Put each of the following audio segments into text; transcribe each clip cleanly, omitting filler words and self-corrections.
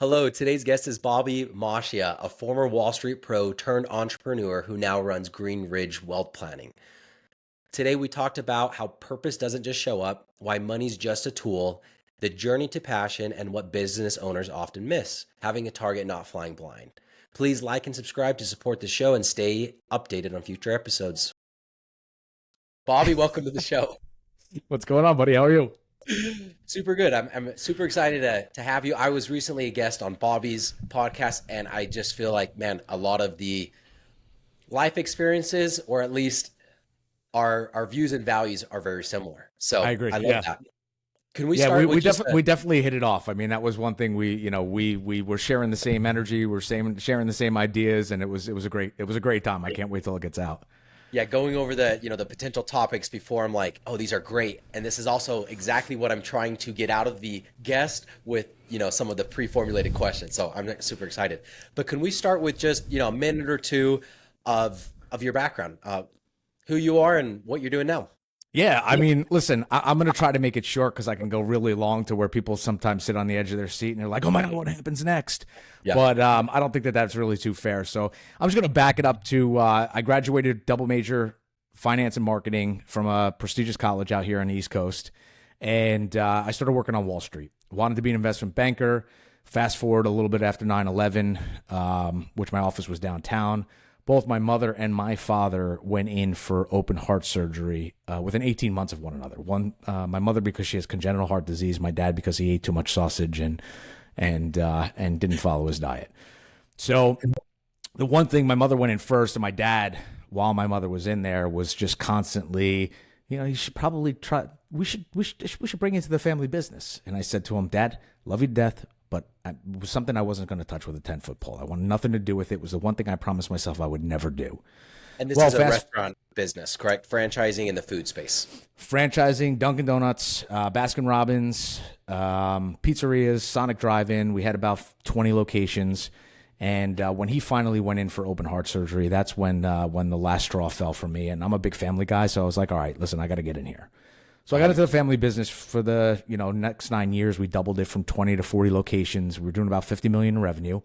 Hello, today's guest is Bobby Mascia, a former Wall Street pro turned entrepreneur who now runs Green Ridge Wealth Planning. Today, we talked about how purpose doesn't just show up, why money's just a tool, the journey to passion, and what business owners often miss, having a target, not flying blind. Please like and subscribe to support the show and stay updated on future episodes. Bobby, welcome to the show. What's going on, buddy? How are you? Super good. I'm super excited to have you. I was recently a guest on Bobby's podcast, and I just feel like, man, a lot of the life experiences, or at least our views and values, are very similar. So I agree. I love Yeah. that. Can we Yeah, start we with just definitely we definitely hit it off. I mean, that was one thing we were sharing the same energy, sharing the same ideas, and it was a great time. I can't wait till it gets out. going over the potential topics before I'm like, oh, these are great. And this is also exactly what I'm trying to get out of the guest with, some of the pre-formulated questions. So I'm super excited. But can we start with just, a minute or two of your background, who you are and what you're doing now? Yeah, I mean, listen, I'm going to try to make it short because I can go really long to where people sometimes sit on the edge of their seat and they're like, oh my God, what happens next? Yeah. But I don't think that that's really too fair. So I'm just going to back it up to I graduated double major finance and marketing from a prestigious college out here on the East Coast. And I started working on Wall Street. Wanted to be an investment banker. Fast forward a little bit after 9/11, which my office was downtown. Both my mother and my father went in for open heart surgery within 18 months of one another. My mother because she has congenital heart disease. My dad because he ate too much sausage and didn't follow his diet. So the one thing, my mother went in first, and my dad, while my mother was in there, was just constantly, you should probably try. We should bring you into the family business. And I said to him, Dad, love you to death, but it was something I wasn't going to touch with a 10-foot pole. I wanted nothing to do with it. It was the one thing I promised myself I would never do. And this is a restaurant business, correct? Franchising in the food space. Franchising, Dunkin' Donuts, Baskin Robbins, pizzerias, Sonic Drive-In. We had about 20 locations. And when he finally went in for open heart surgery, that's when the last straw fell for me. And I'm a big family guy, so I was like, all right, listen, I got to get in here. So I got into the family business for the next 9 years. We doubled it from 20 to 40 locations. We were doing about 50 million in revenue.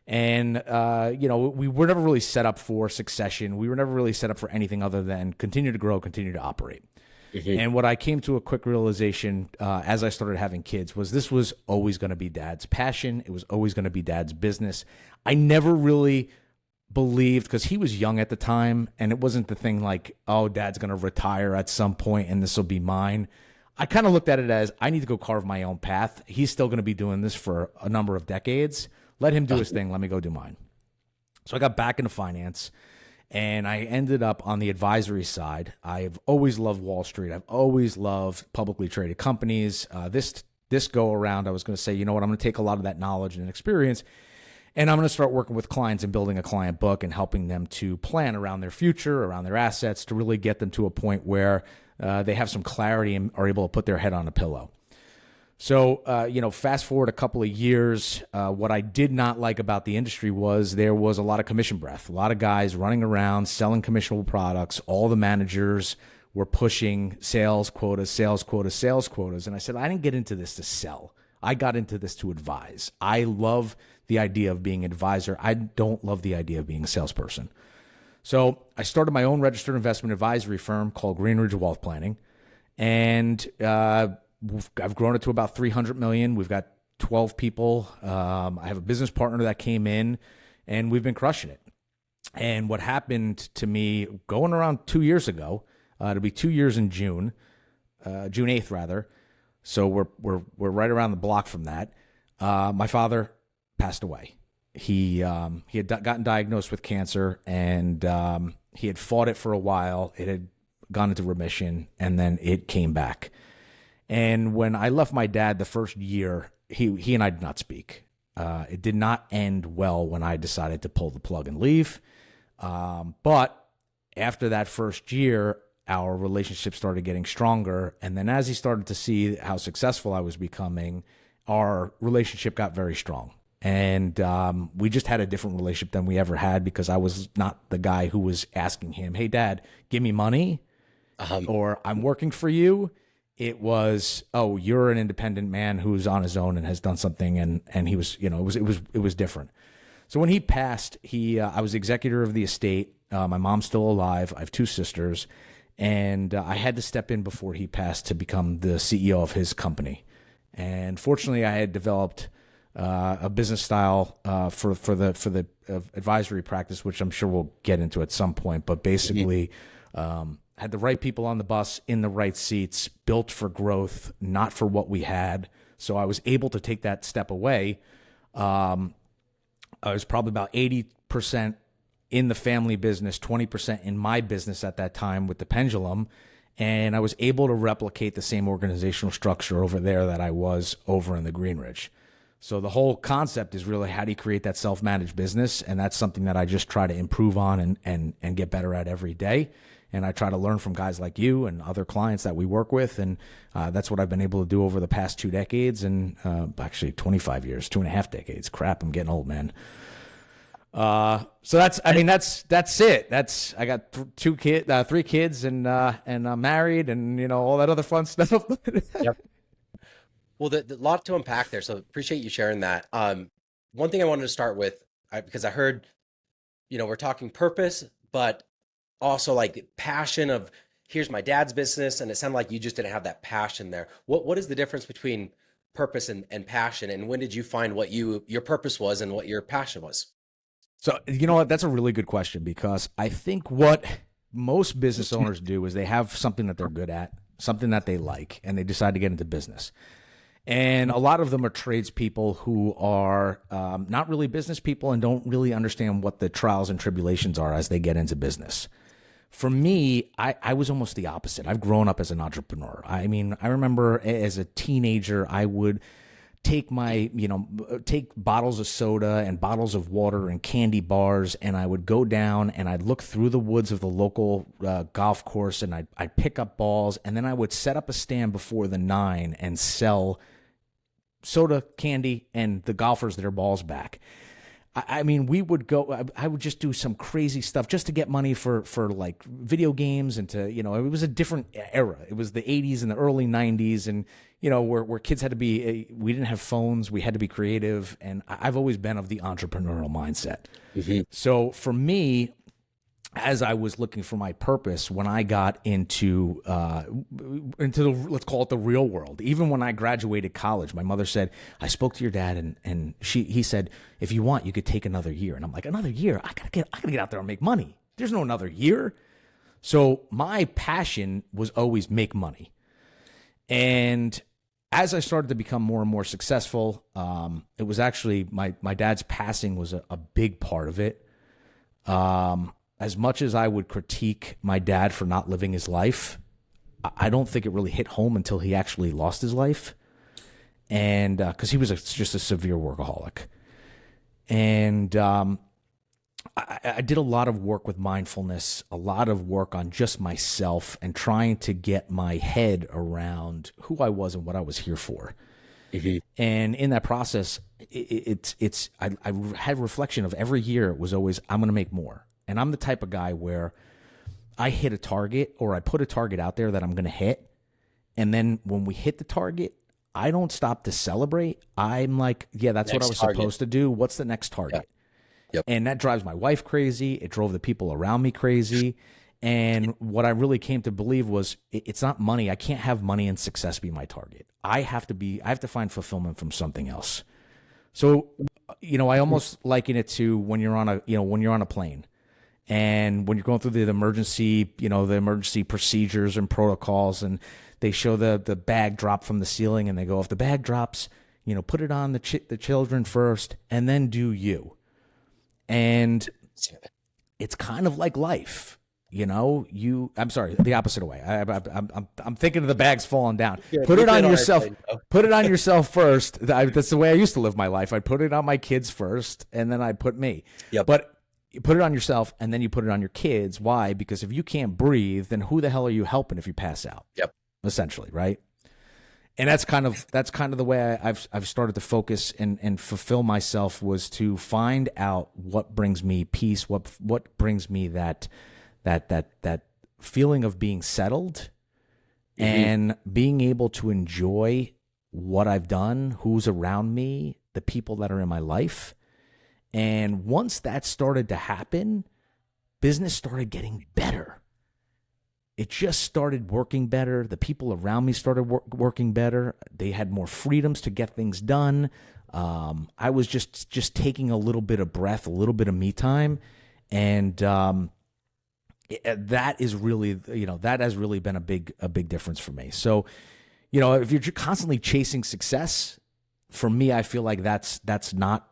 And, we were never really set up for succession. We were never really set up for anything other than continue to grow, continue to operate. Mm-hmm. And what I came to a quick realization as I started having kids was this was always going to be Dad's passion. It was always going to be Dad's business. I never really believed, because he was young at the time, and it wasn't the thing like, oh, Dad's going to retire at some point and this will be mine. I kind of looked at it as I need to go carve my own path. He's still going to be doing this for a number of decades. Let him do his thing. Let me go do mine. So I got back into finance, and I ended up on the advisory side. I've always loved Wall Street. I've always loved publicly traded companies. This go around, I was going to say, you know what, I'm going to take a lot of that knowledge and experience, and I'm going to start working with clients and building a client book and helping them to plan around their future, around their assets, to really get them to a point where they have some clarity and are able to put their head on a pillow. So, fast forward a couple of years, what I did not like about the industry was there was a lot of commission breath, a lot of guys running around selling commissionable products. All the managers were pushing sales quotas, sales quotas, sales quotas. And I said, I didn't get into this to sell. I got into this to advise. I love the idea of being an advisor. I don't love the idea of being a salesperson. So I started my own registered investment advisory firm called Green Ridge Wealth Planning. And I've grown it to about 300 million. We've got 12 people. I have a business partner that came in, and we've been crushing it. And what happened to me going around 2 years ago, it'll be 2 years in June 8th rather. So we're right around the block from that. My father passed away. He had gotten diagnosed with cancer, and he had fought it for a while. It had gone into remission, and then it came back. And when I left my dad the first year, he and I did not speak. It did not end well when I decided to pull the plug and leave. But after that first year, our relationship started getting stronger. And then as he started to see how successful I was becoming, our relationship got very strong. And we just had a different relationship than we ever had, because I was not the guy who was asking him, hey, Dad, give me money, or I'm working for you. it was, oh, you're an independent man who's on his own and has done something, and he was, it was different. So when he passed, I was executor of the estate. My mom's still alive. I have two sisters, and I had to step in before he passed to become the CEO of his company. And fortunately, I had developed a business style for the advisory practice, which I'm sure we'll get into at some point. But basically, had the right people on the bus in the right seats, built for growth, not for what we had. So I was able to take that step away. I was probably about 80% in the family business, 20% in my business at that time with the pendulum. And I was able to replicate the same organizational structure over there that I was over in the Green Ridge. So the whole concept is really, how do you create that self-managed business? And that's something that I just try to improve on and get better at every day. And I try to learn from guys like you and other clients that we work with. And that's what I've been able to do over the past 2 decades, and actually 25 years, 2.5 decades. Crap, I'm getting old, man. So that's it. I got 3 kids, and I'm married, and all that other fun stuff. Yep. Well, the lot to unpack there. So appreciate you sharing that. One thing I wanted to start with, because I heard, we're talking purpose, but also like passion of, here's my dad's business. And it sounded like you just didn't have that passion there. What is the difference between purpose and passion? And when did you find what your purpose was and what your passion was? So, you know what? That's a really good question, because I think what most business owners do is they have something that they're good at, something that they like, and they decide to get into business. And a lot of them are tradespeople who are not really business people and don't really understand what the trials and tribulations are as they get into business. For me, I was almost the opposite. I've grown up as an entrepreneur. I mean, I remember as a teenager, I would take take bottles of soda and bottles of water and candy bars, and I would go down and I'd look through the woods of the local golf course, and I'd pick up balls, and then I would set up a stand before the 9 and sell soda, candy, and the golfers their balls back. I mean, we would go, I would just do some crazy stuff just to get money for like video games, and to, it was a different era. It was the 80s and the early 90s, and, where kids had to be, we didn't have phones, we had to be creative, and I've always been of the entrepreneurial mindset. Mm-hmm. So for me, as I was looking for my purpose, when I got into the, let's call it the real world, even when I graduated college, my mother said, I spoke to your dad, and he said, if you want, you could take another year. And I'm like, another year? I gotta get out there and make money. There's no another year. So my passion was always make money. And as I started to become more and more successful, it was actually my dad's passing was a big part of it. As much as I would critique my dad for not living his life, I don't think it really hit home until he actually lost his life. And because he was just a severe workaholic. And I did a lot of work with mindfulness, a lot of work on just myself, and trying to get my head around who I was and what I was here for. Mm-hmm. And in that process, I had reflection of every year. It was always, I'm going to make more. And I'm the type of guy where I hit a target, or I put a target out there that I'm going to hit. And then when we hit the target, I don't stop to celebrate. I'm like, yeah, that's what I was supposed to do. What's the next target? Yep. And that drives my wife crazy. It drove the people around me crazy. And what I really came to believe was, it's not money. I can't have money and success be my target. I have to find fulfillment from something else. So, I almost liken it to when you're on a plane. And when you're going through the emergency procedures and protocols, and they show the bag drop from the ceiling, and they go, if the bag drops, put it on the children first, and then do you. And it's kind of like life, I'm sorry, the opposite way. I'm thinking of the bags falling down. Yeah, put it on yourself. Put it on yourself first. That's the way I used to live my life. I'd put it on my kids first, and then I'd put me. Yep. But you put it on yourself, and then you put it on your kids. Why? Because if you can't breathe, then who the hell are you helping if you pass out? Yep. Essentially, right? And that's kind of the way I've started to focus and fulfill myself, was to find out what brings me peace, what brings me that feeling of being settled, Hmm. and being able to enjoy what I've done, who's around me, the people that are in my life. And once that started to happen, business started getting better. It just started working better. The people around me started working better. They had more freedoms to get things done. I was just taking a little bit of breath, a little bit of me time, and that is really, that has really been a big difference for me. So, if you're constantly chasing success, for me, I feel like that's not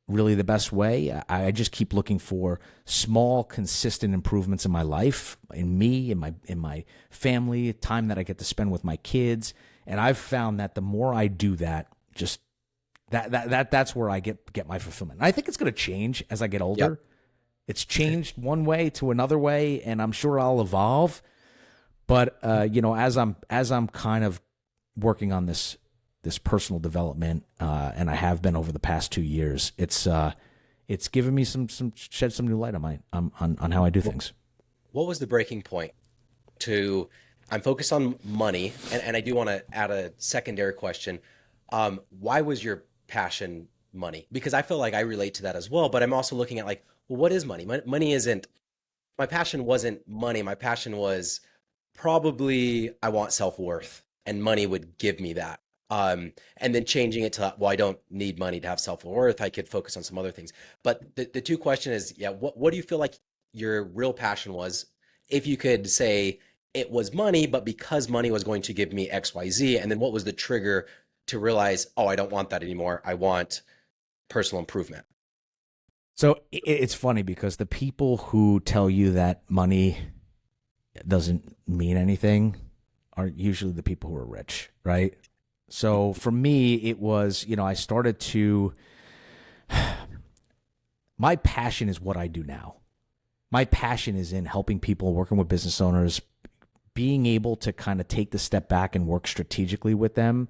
really the best way. I just keep looking for small, consistent improvements in my life, in me, in my family, time that I get to spend with my kids. And I've found that the more I do that, just that's where I get my fulfillment. And I think it's going to change as I get older. Yep. It's changed one way to another way, and I'm sure I'll evolve. But as I'm kind of working on this personal development, and I have been over the past 2 years, it's given me shed some new light on how I do things. What was the breaking point to, I'm focused on money, and I do want to add a secondary question. Why was your passion money? Because I feel like I relate to that as well, but I'm also looking at like, well, what is money? Money isn't, my passion wasn't money. My passion was probably I want self-worth and money would give me that. And then changing it to, well, I don't need money to have self-worth. I could focus on some other things. But the two question is, yeah, what do you feel like your real passion was? If you could say it was money, but because money was going to give me X, Y, Z, and then what was the trigger to realize, oh, I don't want that anymore. I want personal improvement. So it's funny because the people who tell you that money doesn't mean anything are usually the people who are rich, right? So for me, it was, I started to, my passion is what I do now. My passion is in helping people, working with business owners, being able to kind of take the step back and work strategically with them.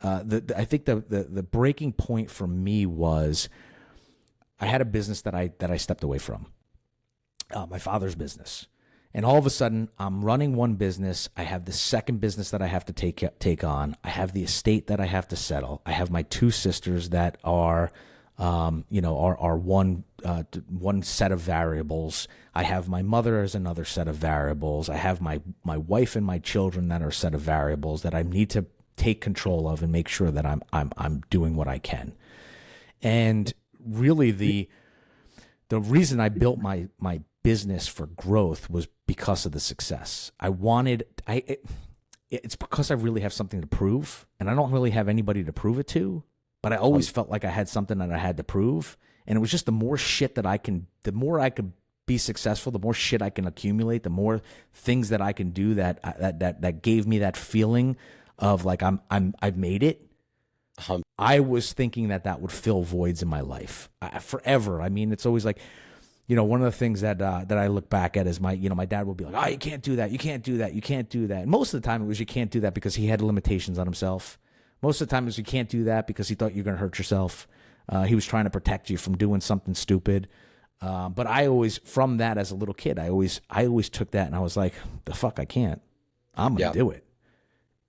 I think the breaking point for me was I had a business that I stepped away from, my father's business. And all of a sudden, I'm running one business. I have the second business that I have to take on. I have the estate that I have to settle. I have my two sisters that are one set of variables. I have my mother as another set of variables. I have my wife and my children that are a set of variables that I need to take control of and make sure that I'm doing what I can. And really, the reason I built my business for growth was because of the success. It's because I really have something to prove, and I don't really have anybody to prove it to, but I always felt like I had something that I had to prove. And it was just the more I could be successful, the more shit I can accumulate, the more things that I can do that gave me that feeling of like I've made it. I was thinking that would fill voids in my life forever. I mean, it's always like, one of the things that I look back at is my dad will be like, oh, you can't do that. You can't do that. You can't do that. And most of the time it was, you can't do that because he had limitations on himself. Most of the time it was, you can't do that because he thought you're going to hurt yourself. He was trying to protect you from doing something stupid. But I always, from that as a little kid, I always took that and I was like, the fuck, I can't. I'm going to do it.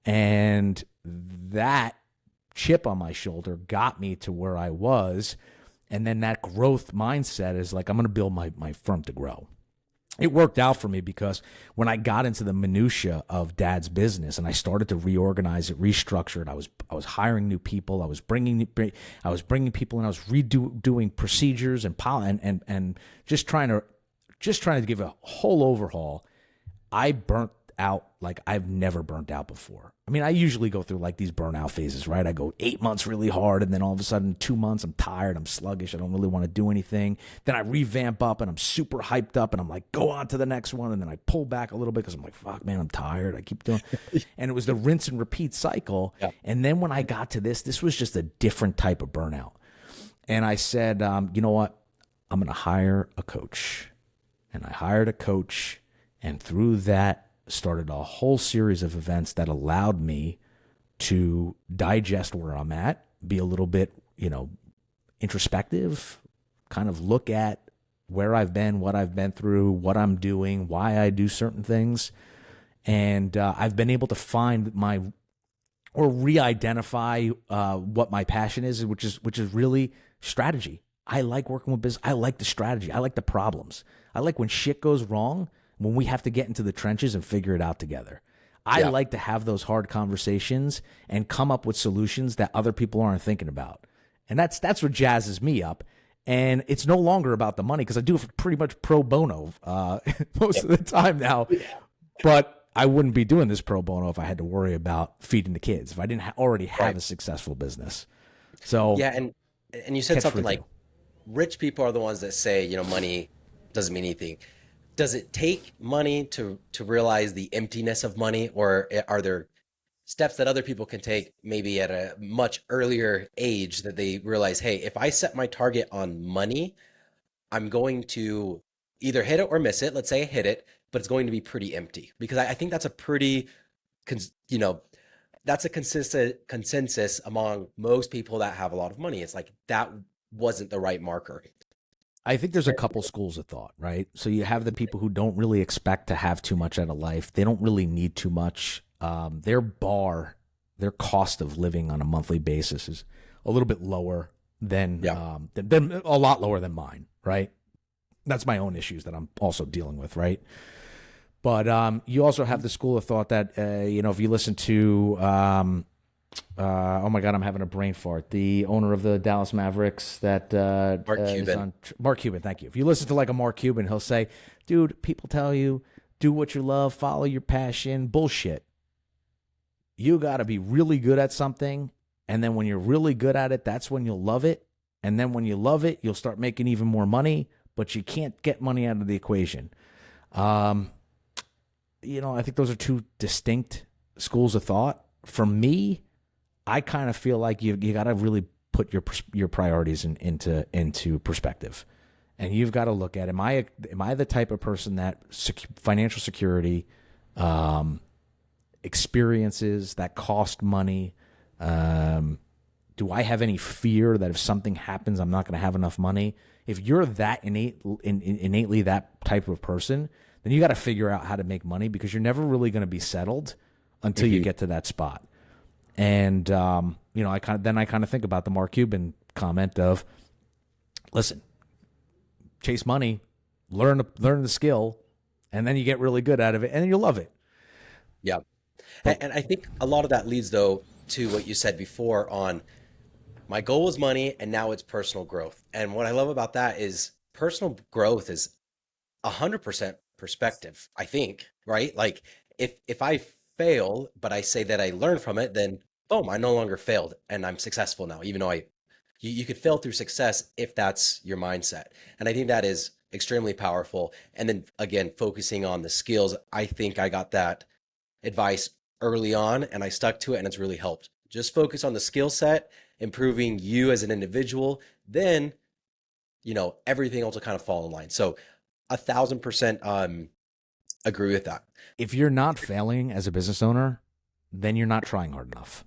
And that chip on my shoulder got me to where I was. And then that growth mindset is like, I'm going to build my firm to grow. It worked out for me because when I got into the minutia of Dad's business and I started to reorganize it, restructure it, I was hiring new people. I was bringing people in. I was redoing procedures and just trying to give a whole overhaul. I burnt out like I've never burnt out before. I mean, I usually go through like these burnout phases, right? I go 8 months really hard, and then all of a sudden 2 months I'm tired, I'm sluggish, I don't really want to do anything. Then I revamp up and I'm super hyped up and I'm like, go on to the next one. And then I pull back a little bit because I'm like, fuck, man, I'm tired. I keep doing and it was the rinse and repeat cycle. Yeah. And then when I got to this was just a different type of burnout. And I said, you know what? I'm going to hire a coach. And I hired a coach, and through that, started a whole series of events that allowed me to digest where I'm at, be a little bit, introspective, kind of look at where I've been, what I've been through, what I'm doing, why I do certain things. And I've been able to find or re-identify what my passion is, which is really strategy. I like working with business. I like the strategy. I like the problems. I like when shit goes wrong, when we have to get into the trenches and figure it out together. I Yeah. like to have those hard conversations and come up with solutions that other people aren't thinking about. And that's what jazzes me up. And it's no longer about the money because I do it pretty much pro bono most of the time now. But I wouldn't be doing this pro bono if I had to worry about feeding the kids, if I didn't already have Right. a successful business. So Yeah, and you said catch something twenty like two. rich people are the ones that say, money doesn't mean anything. Does it take money to realize the emptiness of money, or are there steps that other people can take maybe at a much earlier age that they realize, hey, if I set my target on money, I'm going to either hit it or miss it. Let's say I hit it, but it's going to be pretty empty because I think that's a pretty, cons- you know, that's a consistent consensus among most people that have a lot of money. It's like that wasn't the right marker. I think there's a couple schools of thought, right? So you have the people who don't really expect to have too much out of life. They don't really need too much. Their cost of living on a monthly basis is a little bit lower Yeah. than a lot lower than mine, right? That's my own issues that I'm also dealing with, right? But you also have the school of thought that if you listen to oh my God, I'm having a brain fart. The owner of the Dallas Mavericks that Mark is Cuban. on Mark Cuban. Thank you. If you listen to like a Mark Cuban, he'll say, "Dude, people tell you do what you love, follow your passion." Bullshit. You got to be really good at something, and then when you're really good at it, that's when you'll love it. And then when you love it, you'll start making even more money. But you can't get money out of the equation. Um, I think those are two distinct schools of thought. For me, I kind of feel like you got to really put your priorities into perspective, and you've got to look at am I the type of person that financial security, experiences that cost money, do I have any fear that if something happens I'm not going to have enough money? If you're that innately that type of person, then you got to figure out how to make money because you're never really going to be settled until you Hmm. get to that spot. And I kind of think about the Mark Cuban comment of, listen, chase money, learn the skill, and then you get really good out of it, and then you'll love it. Yeah. But And I think a lot of that leads though to what you said before on my goal was money and now it's personal growth. And what I love about that is personal growth is 100% perspective, I think, right? Like if I fail, but I say that I learned from it, then boom, I no longer failed and I'm successful now, even though you could fail through success if that's your mindset. And I think that is extremely powerful. And then again, focusing on the skills, I think I got that advice early on and I stuck to it and it's really helped. Just focus on the skill set, improving you as an individual, then everything else will kind of fall in line. So 1,000% agree with that. if you're not failing as a business owner, then you're not trying hard enough.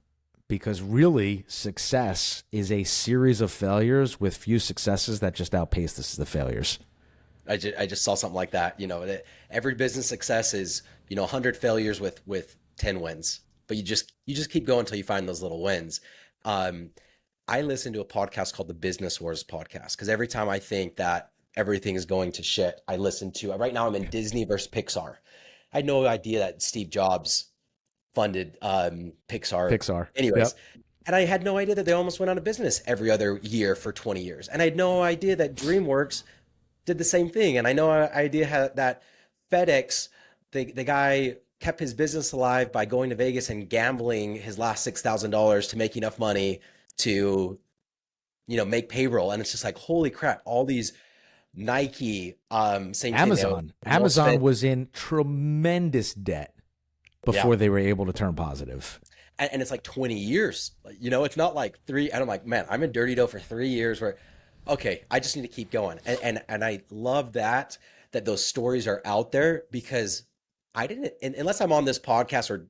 Because really, success is a series of failures with few successes that just outpace the failures. I just saw something like that. That every business success is 100 failures with 10 wins, but you just keep going until you find those little wins. Um, I listen to a podcast called the Business Wars podcast because every time I think that everything is going to shit, I listen to. Right now, I'm in Disney versus Pixar. I had no idea that Steve Jobs funded Pixar. Pixar. Anyways, Yep. and I had no idea that they almost went out of business every other year for 20 years. And I had no idea that DreamWorks did the same thing. And I know idea that FedEx, the guy kept his business alive by going to Vegas and gambling his last $6,000 to make enough money to, make payroll. And it's just like, holy crap, all these Nike, same thing. They almost Amazon spent, was in tremendous debt yeah. before they were able to turn positive. And it's like 20 years. It's not like three. And I'm like, man, I'm in Dirty Dough for 3 years where, okay, I just need to keep going. And I love that those stories are out there because I didn't, unless I'm on this podcast or,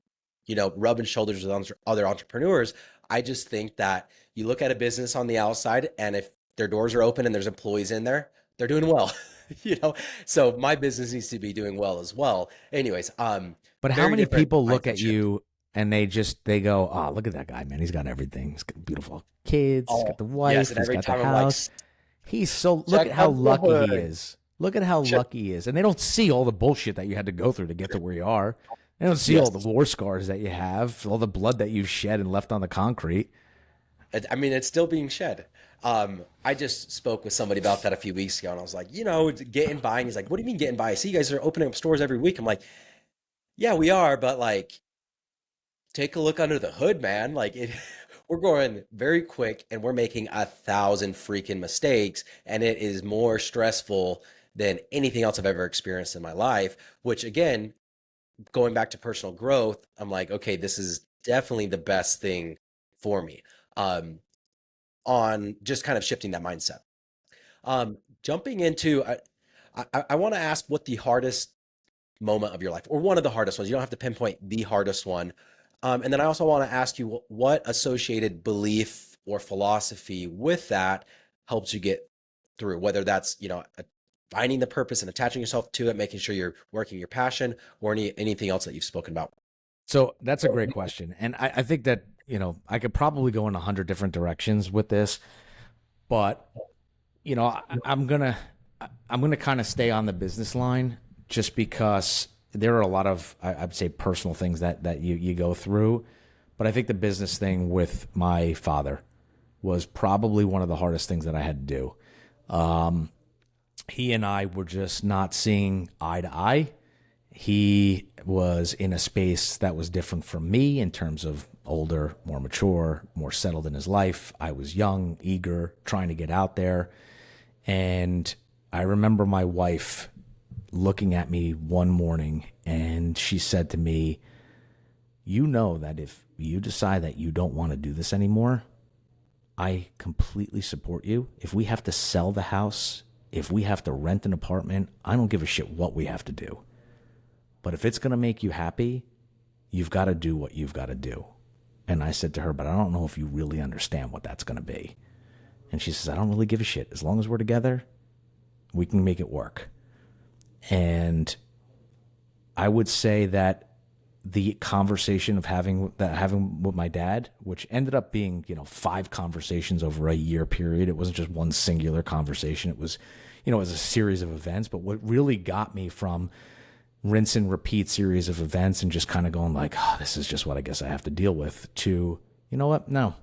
rubbing shoulders with other entrepreneurs, I just think that you look at a business on the outside and if their doors are open and there's employees in there, they're doing well, you know? So my business needs to be doing well as well. Anyways, But how Very many different people look mindset at shift. you and they go, oh, look at that guy, man. He's got everything. He's got beautiful kids. He's Oh, got the yes. wife. And He's every got the time I'm like, house. He's so, look check at how under the lucky he hood. is. Look at how Check. lucky he is. And they don't see all the bullshit that you had to go through to get to where you are. They don't see all Yes. the war scars that you have, all the blood that you've shed and left on the concrete. I mean, it's still being shed. I just spoke with somebody about that a few weeks ago, and I was like, getting by. And he's like, what do you mean getting by? I see you guys are opening up stores every week. I'm like, yeah, we are, but like, take a look under the hood, man. We're going very quick, and we're making 1,000 freaking mistakes, and it is more stressful than anything else I've ever experienced in my life. Which again, going back to personal growth, I'm like, okay, this is definitely the best thing for me. Um, on just kind of shifting that mindset. Jumping into, I want to ask what the hardest moment of your life, or one of the hardest ones. You don't have to pinpoint the hardest one. And then I also want to ask you what associated belief or philosophy with that helps you get through, whether that's, finding the purpose and attaching yourself to it, making sure you're working your passion, or anything else that you've spoken about. So that's a great question. And I think that, I could probably go in 100 different directions with this, but, I'm going to kind of stay on the business line just because there are a lot of, I'd say, personal things that you go through. But I think the business thing with my father was probably one of the hardest things that I had to do. He and I were just not seeing eye to eye. He was in a space that was different from me in terms of older, more mature, more settled in his life. I was young, eager, trying to get out there. And I remember my wife looking at me one morning and she said to me, you know that if you decide that you don't want to do this anymore, I completely support you. If we have to sell the house, if we have to rent an apartment, I don't give a shit what we have to do. But if it's going to make you happy, you've got to do what you've got to do. And I said to her, but I don't know if you really understand what that's going to be. And she says, I don't really give a shit. As long as we're together, we can make it work. And I would say that the conversation of having with my dad, which ended up being, 5 conversations over a year period. It wasn't just one singular conversation. It was, it was a series of events. But what really got me from rinse and repeat series of events and just kind of going like, oh, this is just what I guess I have to deal with, to, you know what? No,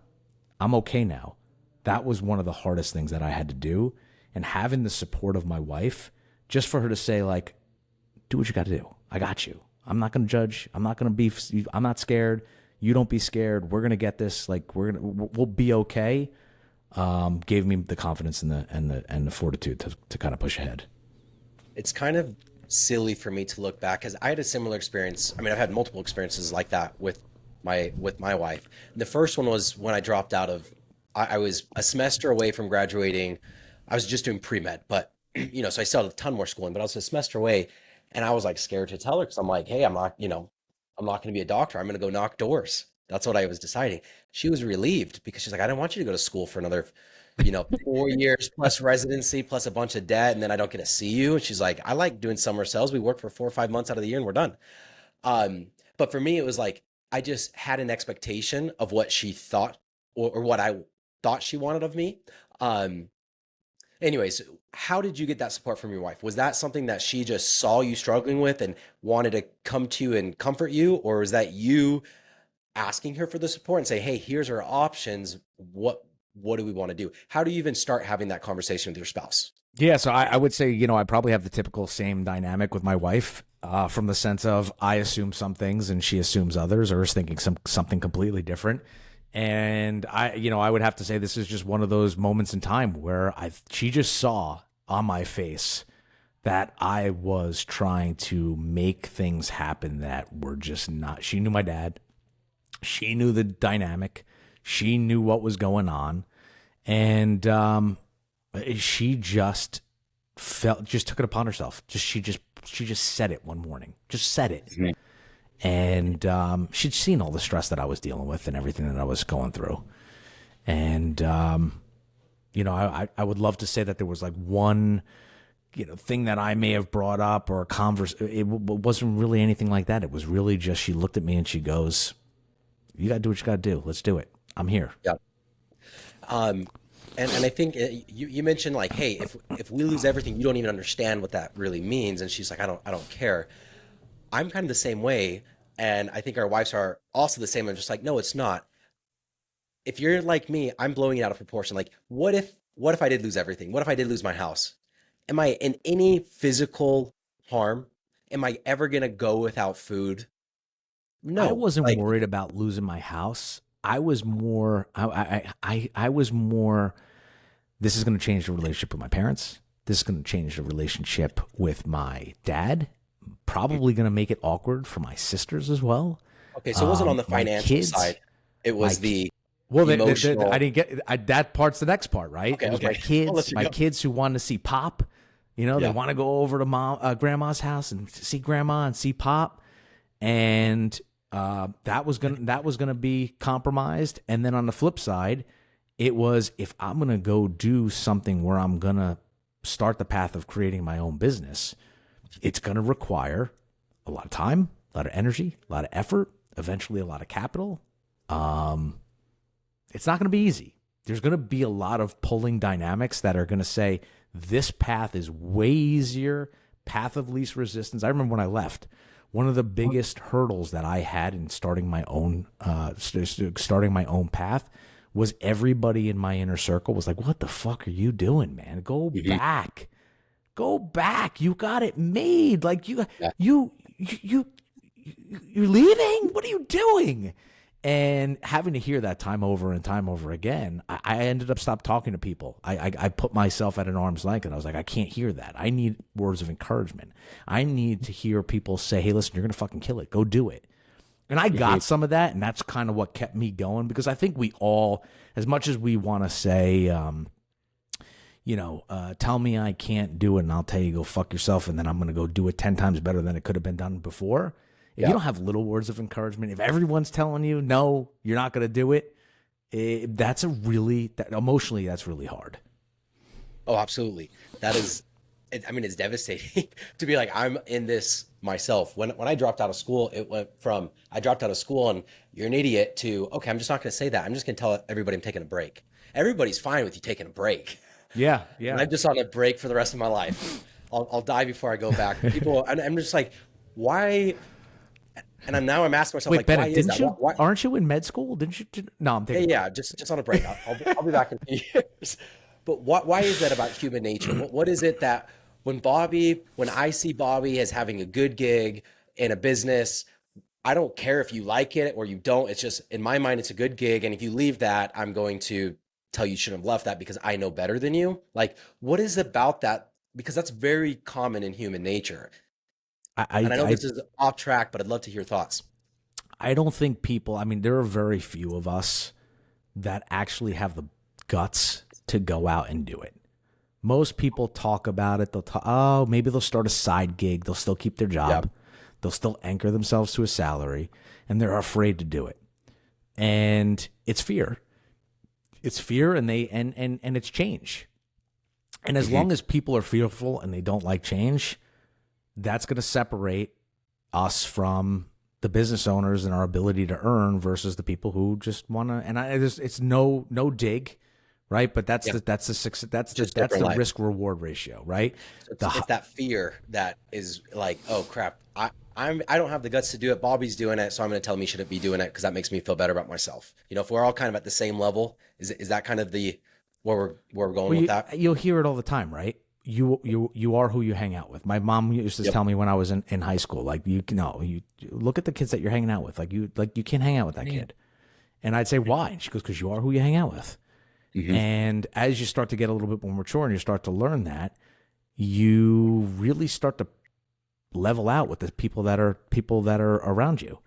I'm okay now. That was one of the hardest things that I had to do. And having the support of my wife, just for her to say like, do what you got to do. I got you. I'm not going to judge. I'm not scared. You don't be scared. We're going to get this. Like we'll be okay. Gave me the confidence and the fortitude to kind of push ahead. It's kind of silly for me to look back because I had a similar experience. I mean, I've had multiple experiences like that with my wife. The first one was when I dropped out of. I was a semester away from graduating. I was just doing pre-med, but so I still had a ton more schooling, but I was a semester away, and I was like scared to tell her because I'm like, hey, I'm not going to be a doctor. I'm going to go knock doors. That's what I was deciding. She was relieved because she's like, I don't want you to go to school for another 4 years plus residency plus a bunch of debt, and then I don't get to see you. And she's like, I like doing summer sales. We work for 4 or 5 months out of the year and we're done. But for me, it was like I just had an expectation of what she thought or what I thought she wanted of me. Anyways, how did you get that support from your wife? Was that something that she just saw you struggling with and wanted to come to you and comfort you? Or was that you asking her for the support and say, hey, here's our options. What do we want to do? How do you even start having that conversation with your spouse? Yeah, so I would say, I probably have the typical same dynamic with my wife, from the sense of I assume some things and she assumes others, or is thinking something completely different. And I would have to say this is just one of those moments in time where she just saw on my face that I was trying to make things happen that were just not. She knew my dad. She knew the dynamic. She knew what was going on. And she just took it upon herself. She just said it one morning. Just said it. Mm-hmm. And she'd seen all the stress that I was dealing with and everything that I was going through. And, I would love to say that there was like one thing that I may have brought up or a wasn't really anything like that. It was really just, she looked at me and she goes, you got to do what you got to do. Let's do it. I'm here. Yeah. And I think you mentioned like, hey, if we lose everything, you don't even understand what that really means. And she's like, I don't care. I'm kind of the same way. And I think our wives are also the same. I'm just like, no, it's not. If you're like me, I'm blowing it out of proportion. Like, what if I did lose everything? What if I did lose my house? Am I in any physical harm? Am I ever gonna go without food? I No. wasn't Like, worried about losing my house. I was more, I was more, this is going to change the relationship with my parents. This is going to change the relationship with my dad. Probably going to make it awkward for my sisters as well. okay, so it wasn't on the My financial kids, side. It was the well, emotional. I didn't get that part's the next part, right? Okay, It was okay. my I'll let kids, you my go. kids who wanted to see Pop. They Yeah. want to go over to grandma's house and see grandma and see Pop, and that was gonna be compromised. And then on the flip side, it was, if I'm gonna go do something where I'm gonna start the path of creating my own business, it's gonna require a lot of time, a lot of energy, a lot of effort, eventually a lot of capital. It's not going to be easy. There's going to be a lot of pulling dynamics that are going to say this path is way easier, path of least resistance. I remember when I left, one of the biggest hurdles that I had in starting my own path was everybody in my inner circle was like, "What the fuck are you doing, man? Go back, go back. You got it made. Like you, Yeah. you're leaving. What are you doing?" And having to hear that time over and time over again, I ended up stopped talking to people. I put myself at an arm's length, and I was like, I can't hear that. I need words of encouragement. I need to hear people say, hey, listen, you're going to fucking kill it. Go do it. And I got some of that, and that's kind of what kept me going, because I think we all, as much as we want to say, tell me I can't do it, and I'll tell you go fuck yourself, and then I'm going to go do it 10 times better than it could have been done before. If you don't have little words of encouragement, if everyone's telling you, no, you're not going to do it, emotionally, that's really hard. Oh, absolutely. That is, it's devastating to be like, I'm in this myself. When I dropped out of school, it went from, I dropped out of school and you're an idiot to, okay, I'm just not going to say that. I'm just going to tell everybody I'm taking a break. Everybody's fine with you taking a break. Yeah. And I'm just on a break for the rest of my life. I'll die before I go back. People, and I'm just like, why? And I'm asking myself, Wait, like, Bennett, why is didn't that? you? Why? Aren't you in med school? Didn't you? No, I'm thinking. Yeah, just on a break. I'll be back in a few years. But why is that about human nature? What is it that when I see Bobby as having a good gig in a business, I don't care if you like it or you don't. It's just, in my mind, it's a good gig. And if you leave that, I'm going to tell you shouldn't have left that because I know better than you. Like, what is about that? Because that's very common in human nature. And I know this is off track, but I'd love to hear your thoughts. I don't think people, there are very few of us that actually have the guts to go out and do it. Most people talk about it. They'll talk, maybe they'll start a side gig. They'll still keep their job. Yep. They'll still anchor themselves to a salary, and they're afraid to do it. And it's fear. It's fear, and it's change. And as long as people are fearful and they don't like change, that's going to separate us from the business owners and our ability to earn versus the people who just want to. And it's no dig, right? But that's the risk reward ratio, right? It's that fear that is like, oh crap, I don't have the guts to do it. Bobby's doing it, so I'm going to tell him he shouldn't be doing it because that makes me feel better about myself. If we're all kind of at the same level, is that kind of where we're going with that? You'll hear it all the time, right? You are who you hang out with. My mom used to tell me when I was in high school, like, you look at the kids that you're hanging out with, you can't hang out with that kid. And I'd say, why? And she goes, because you are who you hang out with. And as you start to get a little bit more mature and you start to learn that, you really start to level out with the people that are around you.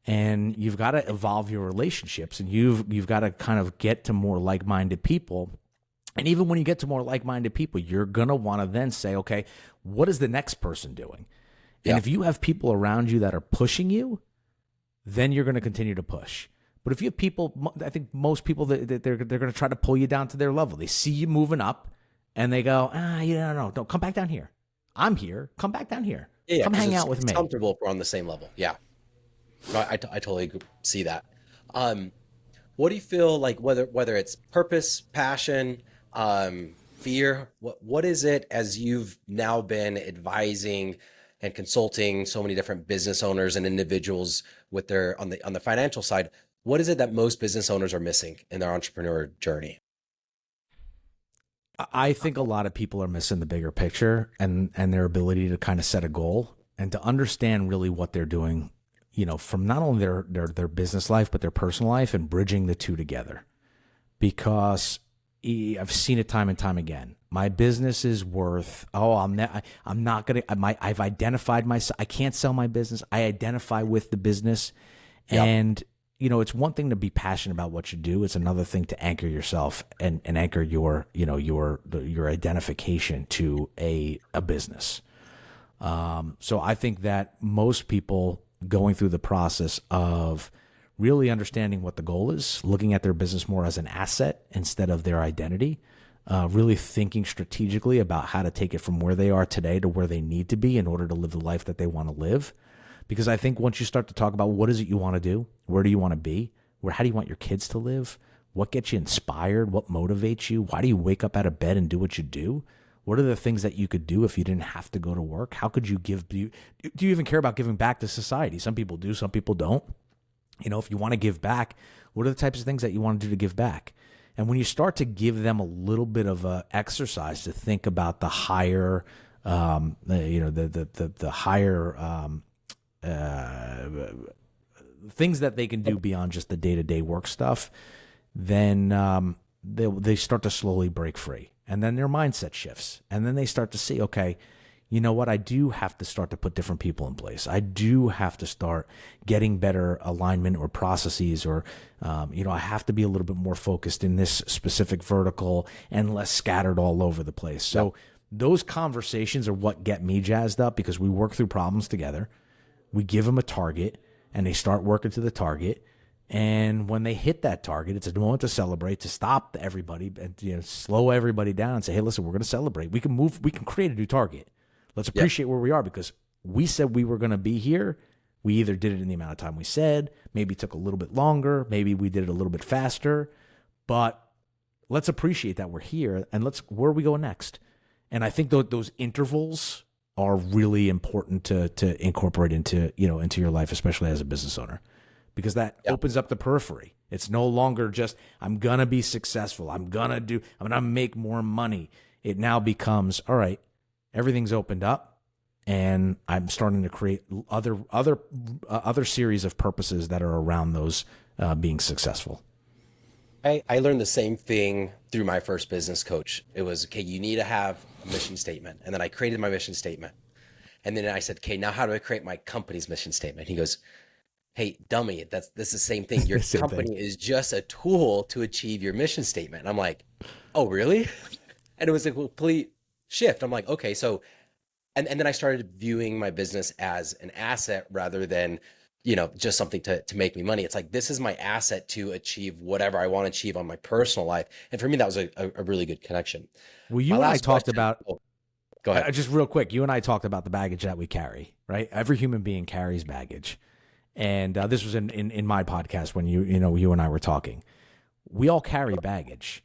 And you've got to evolve your relationships, and you've got to kind of get to more like-minded people. And even when you get to more like-minded people, you're going to want to then say, okay, what is the next person doing? And if you have people around you that are pushing you, then you're going to continue to push. But if you have people, I think most people, that they're going to try to pull you down to their level. They see you moving up, and they go, don't come back down here. I'm here. Come back down here. Yeah, Come because hang it's out with it's me. comfortable if we're on the same level. Yeah, no, I totally see that. Um, what do you feel like, whether it's purpose, passion, fear? What is it, as you've now been advising and consulting so many different business owners and individuals with their on the financial side? What is it that most business owners are missing in their entrepreneur journey? I think a lot of people are missing the bigger picture and their ability to kind of set a goal and to understand really what they're doing, from not only their business life, but their personal life, and bridging the two together. Because I've seen it time and time again. My business is worth, I'm not going to, I've identified myself. I can't sell my business. I identify with the business. Yep. And, it's one thing to be passionate about what you do. It's another thing to anchor yourself and anchor your identification to a business. So I think that most people going through the process of really understanding what the goal is, looking at their business more as an asset instead of their identity, really thinking strategically about how to take it from where they are today to where they need to be in order to live the life that they want to live. Because I think once you start to talk about what is it you want to do, where do you want to be, how do you want your kids to live, what gets you inspired, what motivates you, why do you wake up out of bed and do what you do? What are the things that you could do if you didn't have to go to work? How could you do you even care about giving back to society? Some people do, some people don't. If you want to give back, what are the types of things that you want to do to give back? And when you start to give them a little bit of a exercise to think about the higher, the higher things that they can do beyond just the day-to-day work stuff, then they start to slowly break free. And then their mindset shifts. And then they start to see, okay, you know what? I do have to start to put different people in place. I do have to start getting better alignment or processes, or, I have to be a little bit more focused in this specific vertical and less scattered all over the place. So those conversations are what get me jazzed up, because we work through problems together. We give them a target and they start working to the target. And when they hit that target, it's a moment to celebrate, to stop everybody and slow everybody down and say, hey, listen, we're going to celebrate. We can create a new target. Let's appreciate where we are, because we said we were going to be here. We either did it in the amount of time we said, maybe it took a little bit longer, maybe we did it a little bit faster, but let's appreciate that we're here, and where are we going next? And I think those intervals are really important to incorporate into your life, especially as a business owner, because that opens up the periphery. It's no longer just, I'm going to be successful. I'm going to make more money. It now becomes, all right, everything's opened up, and I'm starting to create other series of purposes that are around those being successful. I learned the same thing through my first business coach. It was, okay, you need to have a mission statement. And then I created my mission statement. And then I said, okay, now how do I create my company's mission statement? He goes, hey, dummy, this is the same thing. Your company is just a tool to achieve your mission statement. And I'm like, oh, really? And it was a complete shift. I'm like, okay, so, and then I started viewing my business as an asset rather than, just something to make me money. It's like, this is my asset to achieve whatever I want to achieve on my personal life. And for me, that was a really good connection. Well, you and I talked about, go ahead. Just real quick, you and I talked about the baggage that we carry, right? Every human being carries baggage. And this was in my podcast when you and I were talking. We all carry baggage.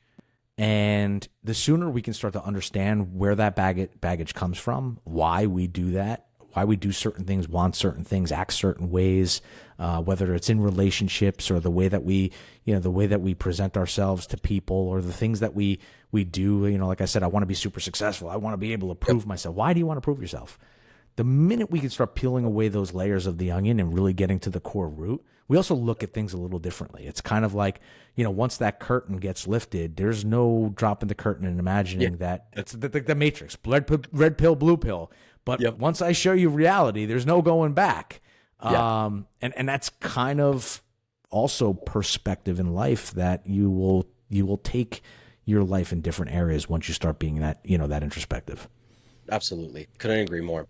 And the sooner we can start to understand where that baggage comes from, why we do that, why we do certain things, want certain things, act certain ways, whether it's in relationships or the way that we present ourselves to people, or the things that we do. Like I said, I want to be super successful. I want to be able to prove myself. Why do you want to prove yourself? The minute we can start peeling away those layers of the onion and really getting to the core root, we also look at things a little differently. It's kind of like, once that curtain gets lifted, there's no dropping the curtain and imagining that it's the Matrix, red pill, blue pill. But once I show you reality, there's no going back. And that's kind of also perspective in life, that you will take your life in different areas once you start being that introspective. Absolutely. Couldn't agree more.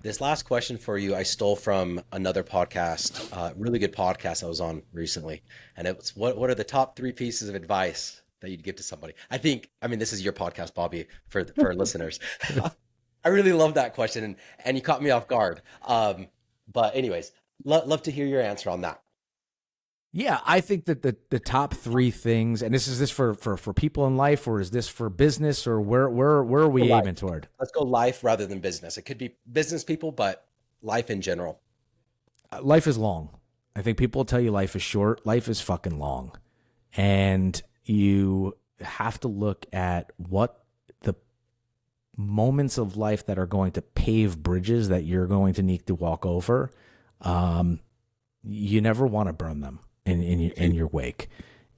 This last question for you, I stole from another podcast, really good podcast I was on recently. And it was, what are the top 3 pieces of advice that you'd give to somebody? I mean, this is your podcast, Bobby, for our listeners. I really love that question, and you caught me off guard. But anyways, love to hear your answer on that. Yeah, I think that the top three things, and this for people in life, or is this for business, or where are we Life. aiming toward? Let's go life rather than business. It could be business people, but life in general. Life is long. I think people tell you life is short. Life is fucking long, and you have to look at what the moments of life that are going to pave bridges that you're going to need to walk over. You never want to burn them in your wake.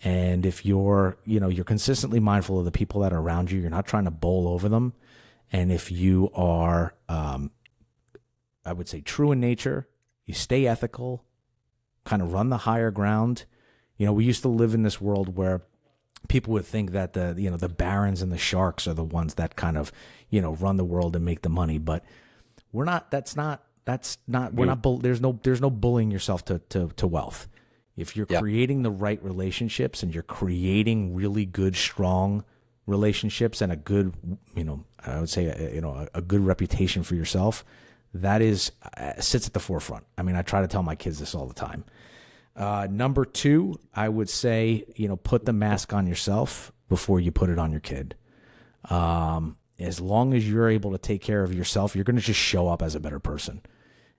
And if you're consistently mindful of the people that are around you, you're not trying to bowl over them. And if you are, I would say, true in nature, you stay ethical, kind of run the higher ground. We used to live in this world where people would think that the barons and the sharks are the ones that kind of, run the world and make the money, but we're not. There's no bullying yourself to wealth. If you're creating the right relationships and you're creating really good, strong relationships and a good, I would say, a good reputation for yourself, that sits at the forefront. I mean, I try to tell my kids this all the time. Number two, I would say, put the mask on yourself before you put it on your kid. As long as you're able to take care of yourself, you're going to just show up as a better person.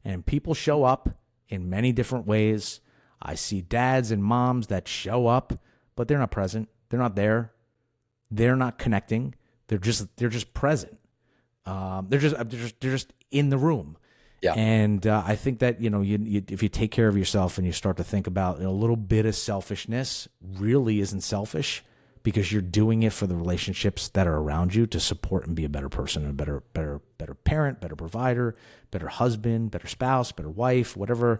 And people show up in many different ways. I see dads and moms that show up, but they're not present. They're not there. They're not connecting. They're just present. They're just in the room. Yeah. And I think that if you take care of yourself and you start to think about a little bit of selfishness, really isn't selfish, because you're doing it for the relationships that are around you to support and be a better person, a better parent, better provider, better husband, better spouse, better wife, whatever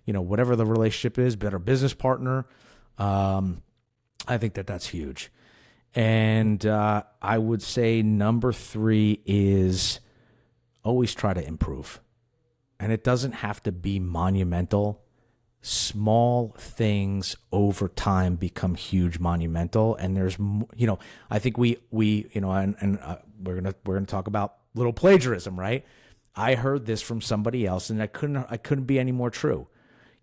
the relationship is, better business partner. I think that's huge. And I would say number three is always try to improve. And it doesn't have to be monumental. Small things over time become huge, monumental. And there's, I think we're gonna talk about little plagiarism, right? I heard this from somebody else, and I couldn't be any more true.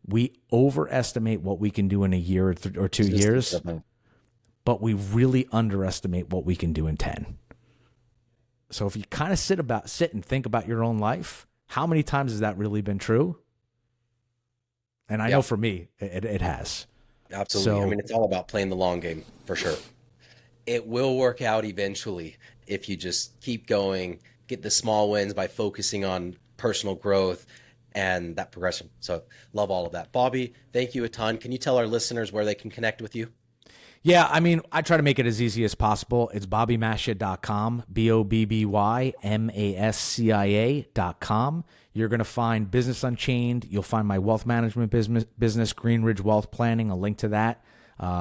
We overestimate what we can do in a year or 2 years, but we really underestimate what we can do in 10. So if you kind of sit and think about your own life, how many times has that really been true? And I know for me, it has. Absolutely. I mean, it's all about playing the long game, for sure. It will work out eventually if you just keep going, get the small wins by focusing on personal growth and that progression. So love all of that. Bobby, thank you a ton. Can you tell our listeners where they can connect with you? Yeah, I mean, I try to make it as easy as possible. It's BobbyMascia.com, BobbyMascia.com. You're going to find Business Unchained. You'll find my wealth management business, Green Ridge Wealth Planning, a link to that.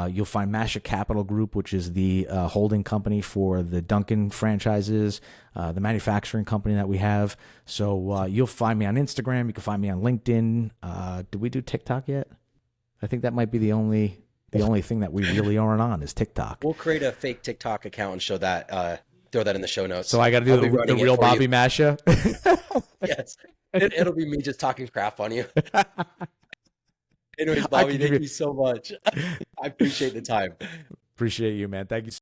You'll find Mascia Capital Group, which is the holding company for the Dunkin' franchises, the manufacturing company that we have. So you'll find me on Instagram. You can find me on LinkedIn. Did we do TikTok yet? I think that might be the only thing that we really aren't on is TikTok. We'll create a fake TikTok account and show that, throw that in the show notes. So I got to do the real Bobby Mascia. Yes. It'll be me just talking crap on you. Anyways, Bobby, thank you so much. I appreciate the time. Appreciate you, man. Thank you.